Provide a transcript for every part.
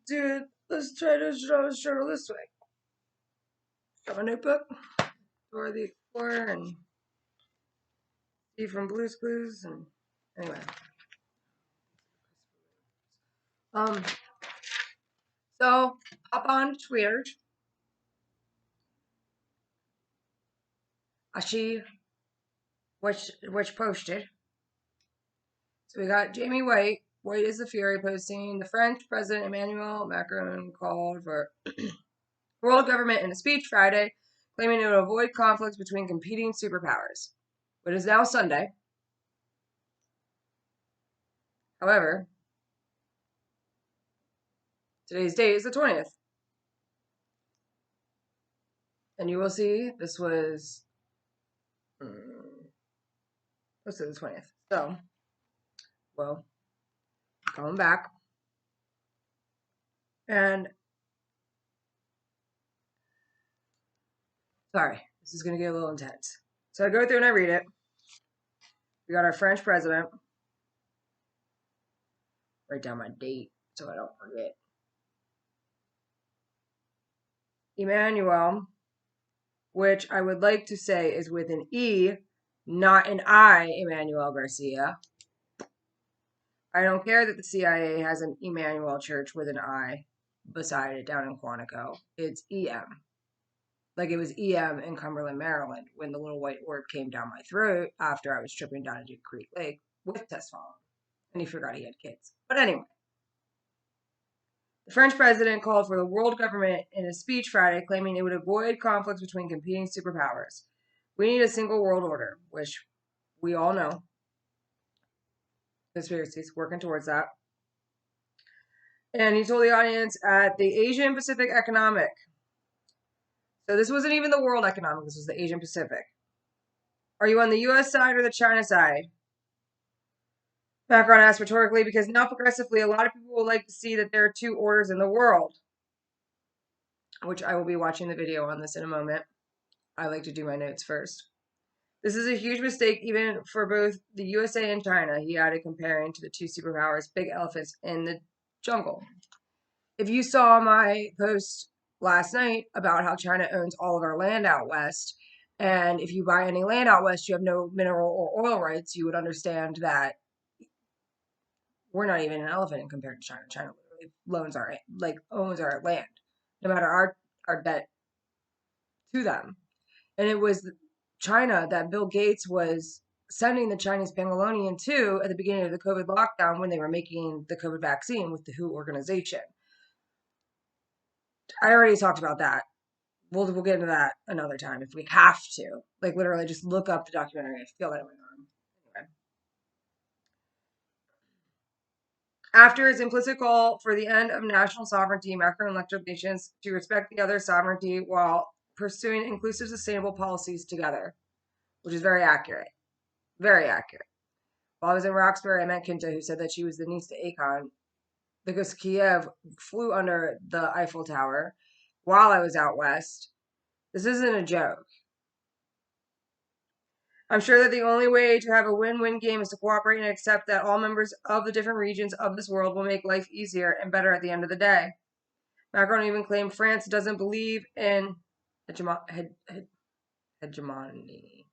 Dude, let's try to draw a shuttle this way. Got my notebook, Dora the Explorer, and Steve from Blue's Clues, and anyway. Um, so hop on Twitter. She which posted. So we got Jamie White. White is the Fury posting. The French President Emmanuel Macron called for world government in a speech Friday, claiming it would avoid conflicts between competing superpowers. It is now Sunday. However, today's date is the 20th. And you will see this was posted the 20th. So, well, going back. And sorry, this is going to get a little intense. So I go through and I read it. We got our French president. Write down my date so I don't forget. Emmanuel, which I would like to say is with an E, not an I, Emmanuel Garcia. I don't care that the CIA has an Emmanuel Church with an I beside it down in Quantico. It's EM. Like it was EM in Cumberland, Maryland, when the little white orb came down my throat after I was tripping down a Duke Creek Lake with Tess following. And he forgot he had kids. But anyway, the French president called for the world government in a speech Friday, claiming it would avoid conflicts between competing superpowers. We need a single world order, which we all know. Conspiracies working towards that. And he told the audience at the Asian Pacific Economic. So this wasn't even the world economic, this was the Asian Pacific. Are you on the US side or the China side? Macron asked rhetorically because now progressively a lot of people will like to see that there are two orders in the world. Which I will be watching the video on this in a moment. I like to do my notes first. This is a huge mistake even for both the USA and China, he added, comparing to the two superpowers, big elephants in the jungle. If you saw my post last night about how China owns all of our land out west, and if you buy any land out west, you have no mineral or oil rights, you would understand that we're not even an elephant compared to China. China literally owns our land, no matter our debt to them. And it was China that Bill Gates was sending the Chinese pangolinium to at the beginning of the COVID lockdown when they were making the COVID vaccine with the WHO organization. I already talked about that. We'll get into that another time if we have to. Like literally just look up the documentary. I feel that in my arm. Anyway. After his implicit call for the end of national sovereignty, Macron lectured nations to respect the other's sovereignty while pursuing inclusive, sustainable policies together, which is very accurate. Very accurate. While I was in Roxbury, I met Kinta, who said that she was the niece to Akon because Kiev flew under the Eiffel Tower while I was out west. This isn't a joke. I'm sure that the only way to have a win-win game is to cooperate and accept that all members of the different regions of this world will make life easier and better at the end of the day. Macron even claimed France doesn't believe in hegemony.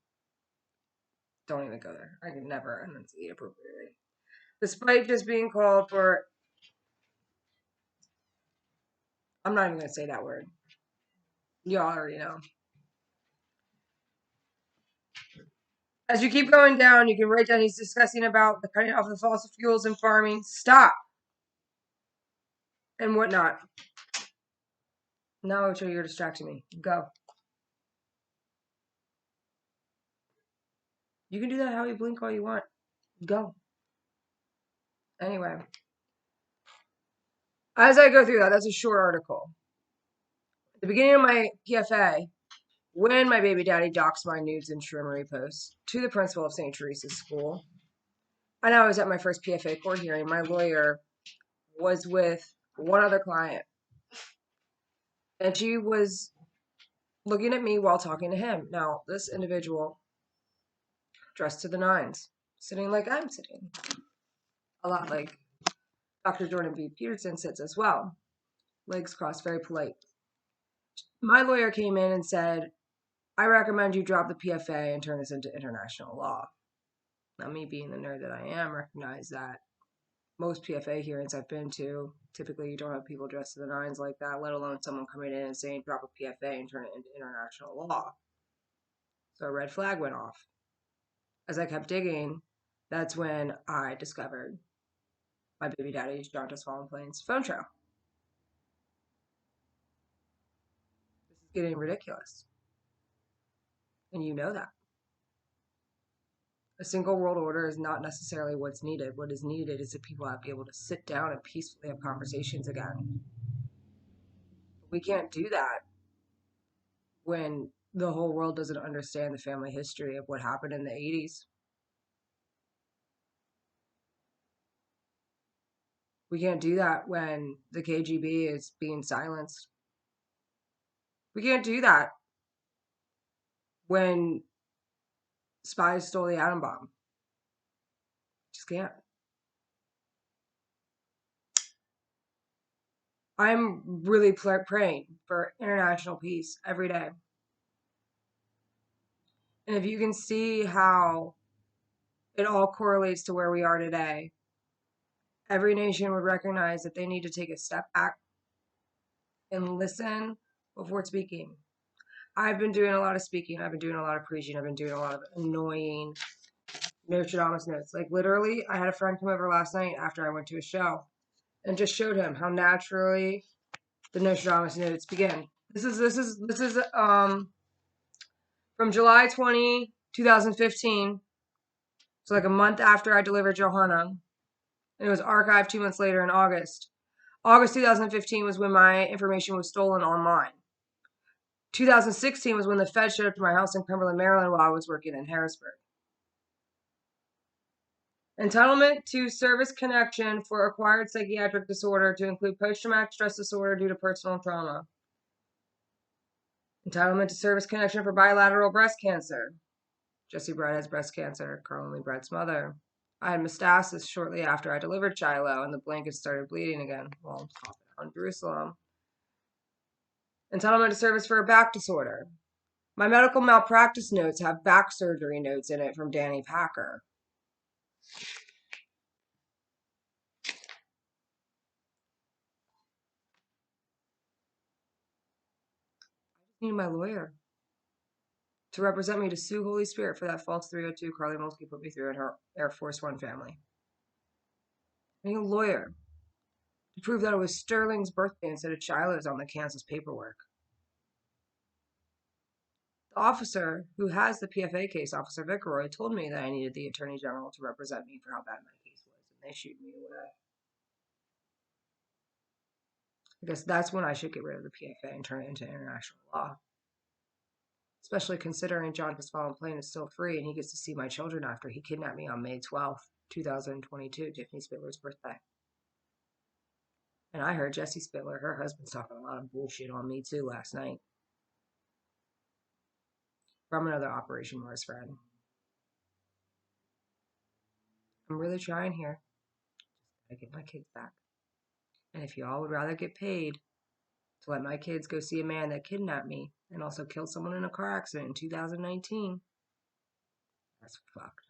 Don't even go there. I can never enunciate appropriately. Despite just being called for... I'm not even going to say that word. You already know. As you keep going down, you can write down he's discussing about the cutting off the fossil fuels and farming. Stop! And whatnot. Now, Ocho, you're distracting me. Go. You can do that how you blink all you want. Go. Anyway. As I go through that, that's a short article. At the beginning of my PFA, when my baby daddy docks my nudes and shroomery posts to the principal of St. Teresa's School, and I was at my first PFA court hearing, my lawyer was with one other client. And she was looking at me while talking to him. Now, this individual, dressed to the nines, sitting like I'm sitting. A lot like Dr. Jordan B. Peterson sits as well. legs crossed, very polite. My lawyer came in and said, I recommend you drop the PFA and turn this into international law. Now, me being the nerd that I am, recognize that most PFA hearings I've been to, typically you don't have people dressed to the nines like that, let alone someone coming in and saying drop a PFA and turn it into international law. So a red flag went off. As I kept digging, that's when I discovered my baby daddy's John Just Fallen Plains phone trail. This is getting ridiculous. And you know that. A single world order is not necessarily what's needed. What is needed is that people have to be able to sit down and peacefully have conversations again. We can't do that when the whole world doesn't understand the family history of what happened in the 80s. We can't do that when the KGB is being silenced. We can't do that when spies stole the atom bomb. Just can't. I'm really praying for international peace every day. And if you can see how it all correlates to where we are today, every nation would recognize that they need to take a step back and listen before speaking. I've been doing a lot of speaking. I've been doing a lot of preaching. I've been doing a lot of annoying Nostradamus notes. Like literally, I had a friend come over last night after I went to a show and just showed him how naturally the Nostradamus notes begin. This is from July 20, 2015. So like a month after I delivered Johanna. And it was archived 2 months later in August. August 2015 was when my information was stolen online. 2016 was when the Fed showed up to my house in Cumberland, Maryland while I was working in Harrisburg. Entitlement to service connection for acquired psychiatric disorder to include post-traumatic stress disorder due to personal trauma. Entitlement to service connection for bilateral breast cancer. Jesse Brett has breast cancer, Carly Brett's mother. I had metastasis shortly after I delivered Shiloh, and the blankets started bleeding again. Well, on Jerusalem. Entitlement to service for a back disorder. My medical malpractice notes have back surgery notes in it from Danny Packer. I just need my lawyer to represent me to sue Holy Spirit for that false 302 Carly Molsky put me through in her Air Force One family. I need a lawyer to prove that it was Sterling's birthday instead of Shiloh's on the Kansas paperwork. The officer who has the PFA case, Officer Vickeroy, told me that I needed the Attorney General to represent me for how bad my case was, and they shooed me away. I guess that's when I should get rid of the PFA and turn it into international law. Especially considering John Just Fallen Plains is still free and he gets to see my children after he kidnapped me on May 12th, 2022, Tiffany Spittler's birthday. And I heard Jessie Spittler, her husband's talking a lot of bullshit on me too last night. From another Operation Mars friend. I'm really trying here. I get my kids back. And if y'all would rather get paid to let my kids go see a man that kidnapped me and also killed someone in a car accident in 2019, that's fucked.